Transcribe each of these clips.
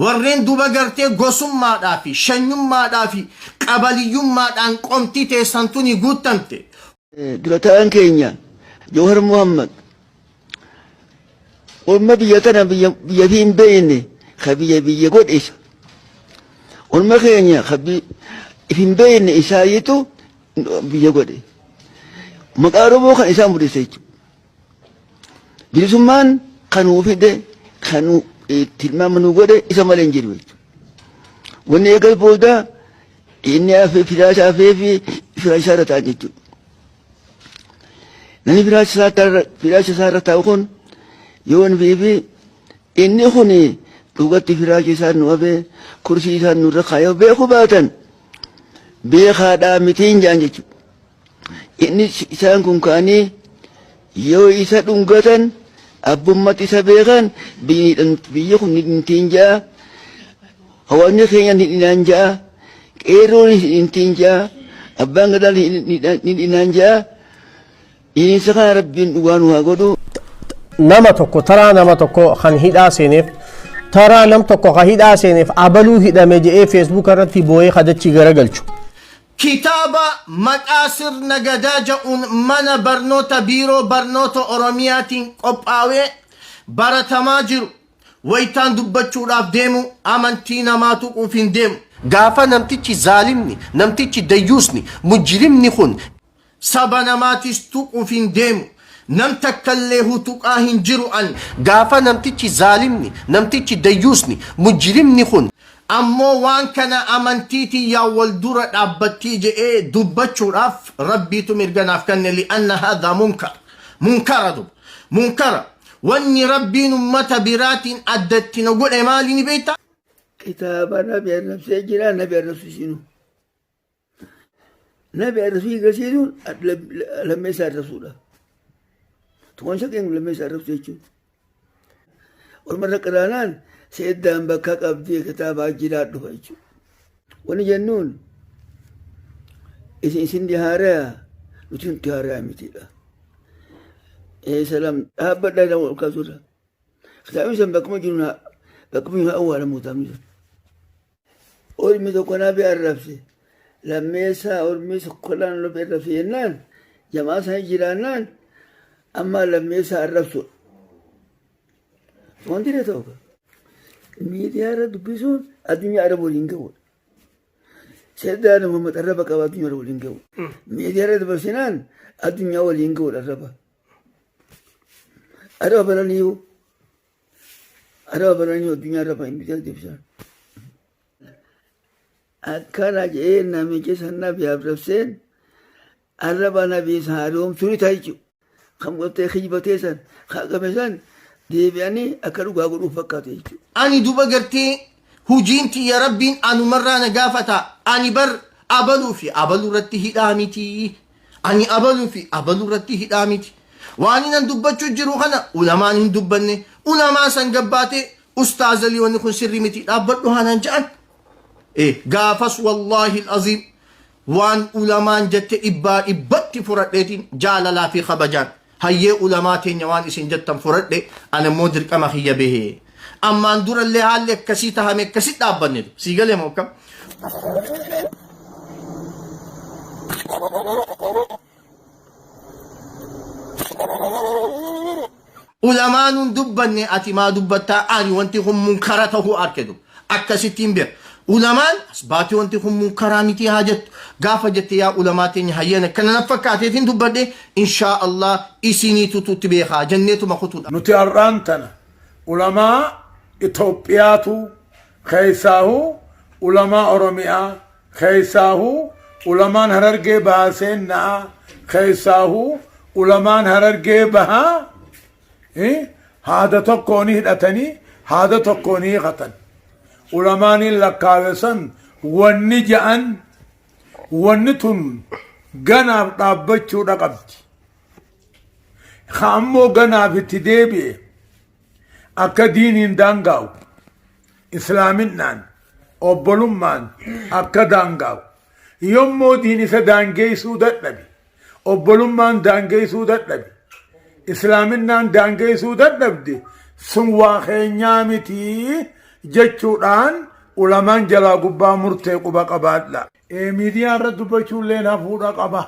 warreen duba gartee gosummaadhaa fi shanyummaadhaa fi qabaliyummaadhaan qomtii teessan tuni guuttamte. Durataan keenya Jawhar Muhammad orma biyya tana biyya fi hin beekne ka biyya godhisa. Orma keenya ka hin beekne isaayitu biyya godhe. Maqaa Oromoo kan isaan mudhise jechuudha. Bilisummaan kanuu fide kanuu tilmaama nu godhe isa malee hin jiru jechuudha. Wanni eegal booda inni hafee firaasha hafee fi firaasha irra taa'an jechuudha. Namni firaasha isaa irra taa'u kun yoo fi inni kun dhugatti firaasha isaa nu hafee kursii isaa nurra kaayoo beeku baatan beekaadhaa mitiin jaan jechuudha. Inni isaan kun kaanii yoo isa dhungatan abbummaatti isa beekan biyya kun hintiin jaa hawaasni keenya hidhinaan jaa qeerroon hintiin jaa abbaan gadaa hidhinaan jaa isa kana rabbiin dhugaa nu haa godhu. Nama tokko taraa nama tokko kan hidhaa seeneef taraa nam tokko kan hidhaa seeneef abaluu hidhame jedhee feesbuuk irratti boo'ee kadachii garagalchu. Kitaaba maqaa sirna gadaa ja'uun mana barnoota biiroo barnoota Oromiyaatiin qophaa'ee baratamaa jiru wayitaan dubbachuudhaaf deemu amantii namaa tuquuf hin deemu. Gaafa namtichi zaalimni namtichi dayyuusni mujrimni kun saba namaatis tuquuf hin deemu. Nam takkallee tuqaa hin jiru an gaafa namtichi zaalimni namtichi dayyuusni mujrimni kun ammoo waan kana amantiitii yaa wal dura dhaabbattii je'ee dubbachuudhaaf rabbiitu mirganaaf kanne li'anna haadha munkara wanni rabbiin ummata biraatiin addatti na godhe maali ni beekta? Kitaaba nabi arrabsee jira nabi arrabsiisinu. Nabi arrabsii gasiisuun lammeessaa arrabsuudha. Tuwan shaqeen lammeessaa arrabsu jechuudha. Walumarra qaraanaan seeddaan bakka qabdee kitaabaa jiraadhu jechuudha. Wani jennuun isin dihaaraa nuti dihaaraa mitiidha. Salam dhaabbadhaa jedhamu ol kaasuudha. Kitaabni san bakkuma jiru bakkuma awwaalamu taa'amni sun. Ormi tokko nabi arrabse lammeessaa ormi sokkolaan nabi arrabse jennaan jamaa sana jiraannaan amma lammeessaa arrabsuudha. Wanti ne ta'u miidiyaa irra dubbisuun addunyaa araba waliin ga'uudha. Seeddaan Muhammad arraba qaba addunyaa waliin ga'u. Miidiyaa irra dabarsinaan addunyaa waliin ga'uudha arraba. Araba bananiiyu addunyaa araba miidiyaa deebisan. Akkana jedhee namichi sannaaf yaabsabseen arraba nabii isaa haroomsuun ta'a jechuudha. Kan gootee kijbatee san kaaqame san deebi'anii akka dhugaa godhuuf fakkaate jechuudha. Ani duba gartee hujiin tiyya rabbiin anumarraa na gaafata. Ani bar abaluu fi abaluu irratti hidhaa miti. Ani abaluu fi abaluu irratti hidhaa miti. Waan inni dubbachuu jiru kana ulamaan hin dubbanne. Ulamaan san gabbaatee ustaazalii wanni kun sirri miti dhaabbadhu haanaan ja'an. Gaafas wallaahi al'aziim waan ulamaan jette dhibbatti furadheetiin jaalalaa fi kabajaan. Hayyee ulamaa teenya waan isin jettan furadhe anammoo dirqama kiyya bahee. Ammaan durallee haalli akkasii tahame akkasii dhaabbanne sii galee moo akkam? Ulamaanun dubbanne ati maa dubbattaa ani wanti kun munkara tahuu arkedu akkasittiin beeku. Ulamaan asbaatii wanti kun munkaraa miti haa jettu gaafa jette yaa ulamaa teenya hayyana kana na fakkaateetiin dubbadhe inshaa Allah isiniitu tutti beekaa jenneetuma kutuudha. Nuti har'aan tana ulamaa Itoophiyaatu keessaahu ulamaa Oromiyaa keessaahu ulamaan Harargee baaseen na'a keessaahu ulamaan Harargee bahaa haada tokkoon hidhatanii haada tokkoon hiiqatan. Ulamaaniin lakkaawesan wanni ja'an wanni tun ganaaf dhaabbachuudha qabdi. Ammoo ganaaf itti deebi'e akka diiniin daangaa'u islaaminaan obbolummaan akka daangaa'u yommuu diin isa daangeessuu dadhabe obbolummaan daangeessuu dadhabe islaaminaan daangeessuu dadhabde sun waa keenyaa mitii jechuudhaan ulamaan jalaa gubbaa murtee quba qabaadha. Miidiyaa irratti dubbachuullee hafuudha qaba.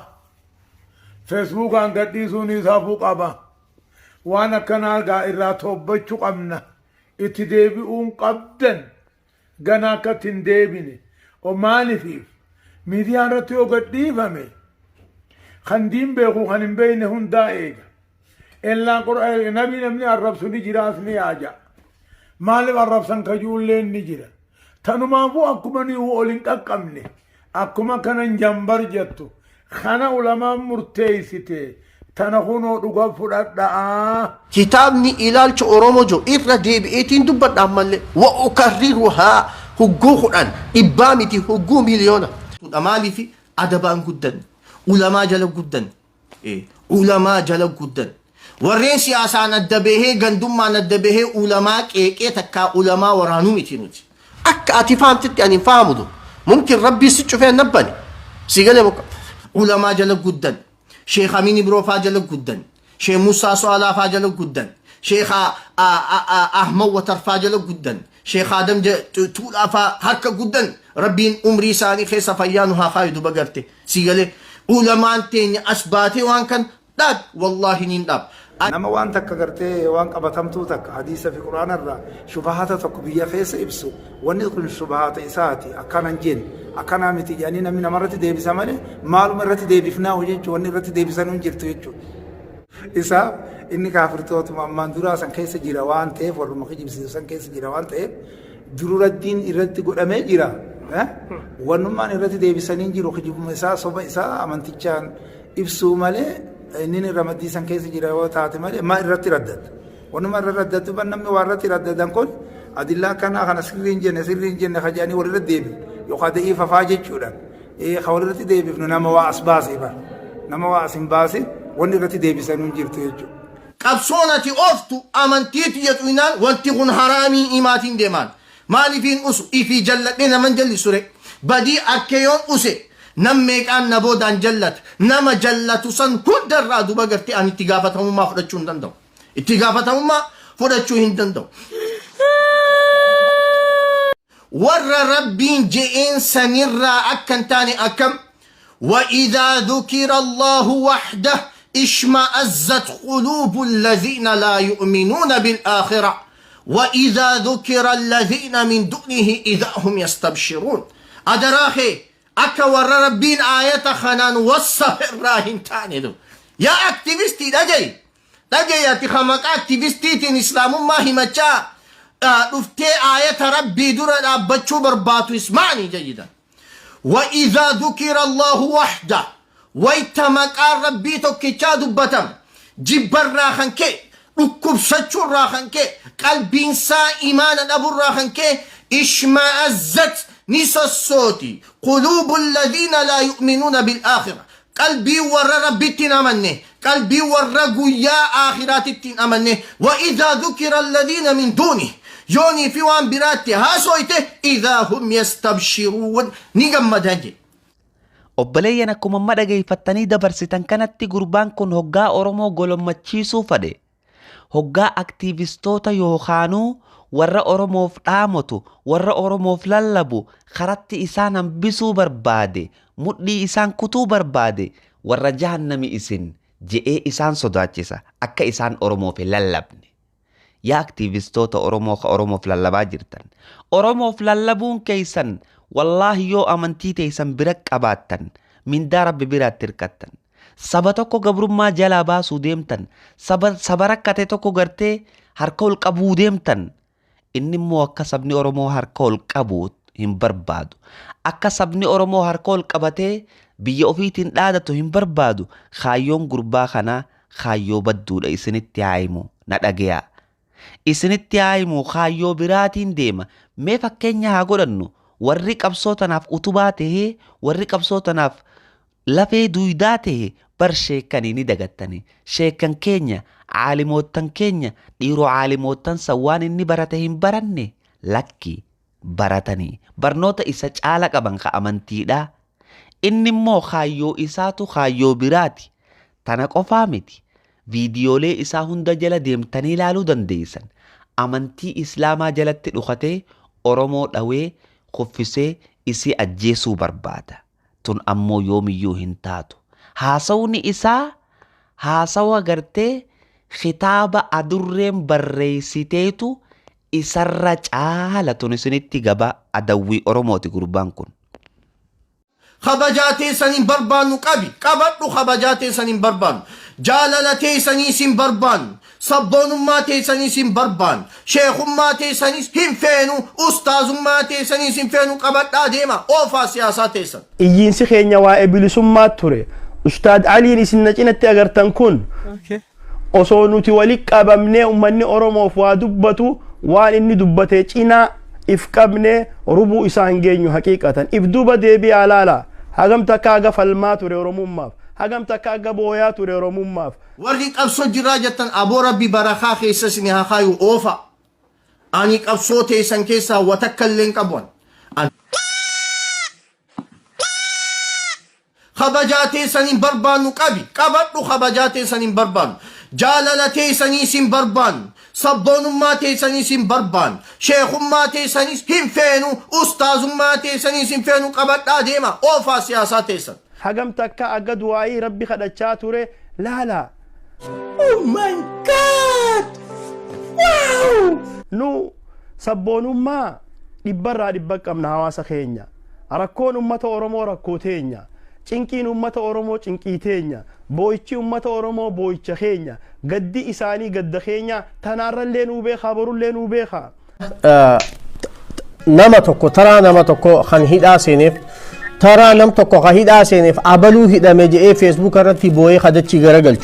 Feesbuukaan gadhiisuunis hafuu qaba. Waan akkanaa gaa irraa tobbachuu qabna. Itti deebi'uun qabdan ganaa akkatti hin deebine. Maaliif miidiyaa irratti yoo gadhiifame kan diin beeku kan hin beekne hundaa eega. Namni arrabsu ni jiraas ni yaaja. Maaliif arrabsan kajuullee ni jira. Tanumaafuu akkuma ni ol hin qaqqabne akkuma kanan jambar jettu kana ulamaan murteessite tana kunoo dhuga fudhadhaa. Kitaabni ilaalcha Oromoo jiru irra deebi'eetiin dubbadhaan malee wa'ukarriruhaa hugguu kudhan dhibbaa miti hugguu miliyoona. Maaliif adabaan guddan ulamaa jala guddan ulamaa jala guddan warreen siyaasaan adda bahee gandummaan adda bahee ulamaa qeeqee takkaa ulamaa waraanuu miti nuti. Akka ati fahamtitti ani fahamudu mumkin rabbii si cufee nabbani si galee muka ulamaa jala guddan sheekh Amin Ibroo faa jala guddan sheekh Musaa Soalaa faa jala guddan sheekh Ahmad Watar faa jala guddan sheekh Adam Tuudhaa faa harka guddan rabbiin umrii isaanii keessa fayyaanu haa faayidu bagarte si galee ulamaan teenya as baatee waan kan dhaab wallaahi niin dhaab. nama waan takka gartee waan qabatamtuu takka hadiisa fi quraana irraa shubahata tokko biyya keessa ibsu wanni kun shubahata isaati akkanan jeen akkanaa miti jedhanii namni namarratti deebisa malee maaluma irratti deebifnaa jechuun wanni irratti deebisanuu hin jirtu jechuudha. Isaa inni kaafirtootuma ammaan duraa san keessa jira waan ta'eef warruma kijibsiisu san keessa jira waan ta'eef dururattiin irratti godhamee jira. Wannummaan irratti deebisanii jiru kijibuma isaa soba isaa amantichaan ibsuu malee inni ramadii san keessa jira yoo taate malee maa irratti raddata. Wannuma irra raddatu ban namni waan irratti raddatan kun adillaa kanaa kana sirriin jenne kajaanii walirratti deebi'u yookaan da'iifa faa jechuudhaan ka walirratti deebifnu nama waa as baasee bara nama waa as hin baase wanni irratti deebisanuu hin jirtu jechuudha. Qabsoonati ooftu amantiitu jedhuinaan wanti kun haraamii imaatiin deemaan maaliifiin usu ifii jalladhee naman jallisure badii akkeyoon use nam meeqaan na boodaan jallata nama jallatu san hundarraa duba gartee ani itti gaafatamummaa fudhachuu hin danda'u itti gaafatamummaa fudhachuu hin danda'u. Warra rabbiin je'een sanirraa akkan taane akkam وإذا ذكر الله وحده اشمأزت قلوب الذين لا يؤمنون بالآخرة وإذا ذكر الذين من دونه إذا هم يستبشرون. أدراخي أكا ور ربين آية خنان وصف الراهن تاني يا أكتيفيستي دجي يا تخمك أكتيفيستي تين إسلام ما هي مجا رفتي آية ربي دور أبتشو برباتو اسمعني جيدا. وإذا ذكر الله وحده ويتمك ربي توكيتشا دبتم جبر راخن كي ركب سچو راخن كي قلبين سا إيمانا أبو راخن كي اشمأزت نسى الصوتي قلوب الذين لا يؤمنون بالآخرة قلبي ور ربي تنامنه قلبي ور قويا آخرات تنامنه وإذا ذكر الذين من دونه يوني في وان براتي هاسويته إذا هم يستبشرون نيجم مدنجي. Obboleeyyan akkuma amma dhageeffattanii dabarsitan kanatti gurbaan kun hoggaa Oromoo golommachiisuu fade. Hoggaa aktiivistoota yookaanuu warra Oromoof dhaamatu, warra Oromoof lallabu karatti isaan hambisuu barbaade, mudhii isaan kutuu barbaade, warra jahannami isin je'ee isaan sodaachisa akka isaan Oromoof lallabne. Yaa aktiivistoota Oromoo ka Oromoof lallabaa jirtan. Oromoof lallabuun keeysan wallaahi yoo amantii teeysan bira qabaattan mindaa rabbi biraatti hirkattan. Saba tokko gabrummaa jalaa baasuu deemtan. Saba rakkate tokko gartee harka ol qabuu deemtan. Inni immoo akka sabni Oromoo harka ol qabuu hin barbaadu. Akka sabni Oromoo harka ol qabatee biyya ofiitiin dhaadatu hin barbaadu. Kaayyoon gurbaa kanaa kaayyoo badduudha isinitti haayimu na dhageyaa. Isinitti haayimu kaayyoo biraatiin deema. Mee fakkeenya haa godhannu. Warri qabsootanaaf utubaa tahee, warri qabsootanaaf lafee duudaa tahee bar sheekanii ni dagattani. Sheekan keenya, caalimoottan keenya, dhiiroo caalimoottan san waan inni barate hin baranne lakki baratanii. Barnoota isa caala qaban ka amantiidha. Inni immoo kaayyoo isaatu kaayyoo biraati. Tana qofaa miti. Viidiyoolee isaa hunda jala deemtanii ilaaluu dandeessan. Amantii Islaamaa jalatti dhukatee Oromoo dhawee kuffisee isii ajjeesuu barbaada. Tun ammoo yoomiyyuu hin taatu. Haasawni isaa haasawa gartee kitaaba adurreen barreessiteetu isarra caala. Tun isinitti gaba adawwii Oromooti gurbaan kun. Kabajatee sanin barbaannu qabadhu kabajatee sanin barbaannu. Jaalala teessanis hin barbaannu. Sabboonummaa teessanis hin barbaannu. Sheekummaa teessanis hin feenu. Ustaazummaa teessanis hin feenu. Qabadhaa deema. Oofaa siyaasaa teessan. iyyiinsi keenya waa'ee bilisummaa ture. Ustaad Aliin isin na cinatti agartan kun osoo nuti walitti qabamnee ummanni Oromoof waa dubbatu waan inni dubbate cinaa if qabnee rubuu isaa hin geenyu haqiiqatan. If duuba deebi'aa laala. Hagam takka aga falmaa ture Oromummaaf. Hagam takka aga booyaa ture Oromummaaf. Warri qabsoo jiraa jettan aboo rabbi barakaa keessa isin haa kaayu oofa. Ani qabsoo teessan keessaa watakka illee hin qabuan. Kabajatee sanin barbaannu qabadhu kabajatee sanin barbaannu. Jaalala teessanis hin barbaannu. Sabboonummaa teessanis hin barbaannu. Sheekummaa teessanis hin feenu. Ustaazummaa teessanis hin feenu. Qabadhaa deema. Oofaa siyaasaa teessan. Hagam takka aga du'aayii rabbi kadhachaa ture laala. Oh my God! Wow! Nu sabboonummaa dhibbarraa dhibba qabna hawaasa keenya. Rakkoon ummata Oromoo rakkoo teenya. Cinqiin ummata Oromoo cinqii teenya. Boo'ichi ummata Oromoo boo'icha keenya. Gaddi isaanii gadda keenya. Tanaarrallee nuu beekaa borullee nuu beekaa. Nama tokko taraa nama tokko kan hidhaa seeneef taraa nam tokko ka hidhaa seeneef abaluu hidhame jedhee Facebook irratti boo'ee kadachi garagalchu.